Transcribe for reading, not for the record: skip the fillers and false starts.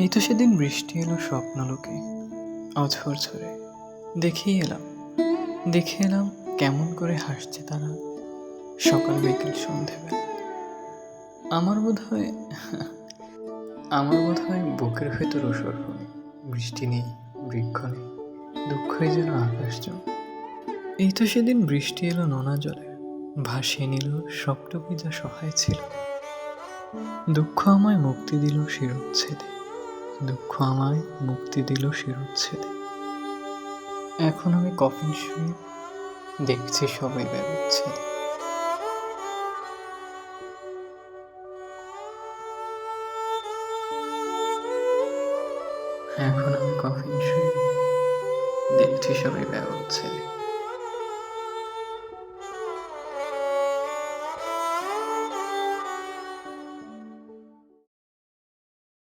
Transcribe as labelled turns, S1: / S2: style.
S1: এই তো সেদিন বৃষ্টি এলো স্বপ্নলোকে অঝোর ঝরে। দেখেই এলাম দেখে এলাম কেমন করে হাসছে তারা সকাল বিকেল সন্ধেবেলা। আমার বোধ হয় আমার বোধ হয় বুকের ভেতর ওসর নেই, বৃষ্টি নেই, বৃক্ষ নেই, দুঃখই যেন আকাশ জল। এই তো সেদিন বৃষ্টি এলো নোনা জলে, ভাসিয়ে নিল সবটুকুই যা সহায় ছিল। দুঃখ আমায় মুক্তি দিল শিরচ্ছেদে, দুঃখ আমায় মুক্তি দিল শিরচ্ছেদে। এখন আমি কফিন শুয়ে দেখছি সবাই ব্যবচ্ছেদে। এখন আমি কফিন শুয়ে দেখছি সবাই ব্যবচ্ছেদে।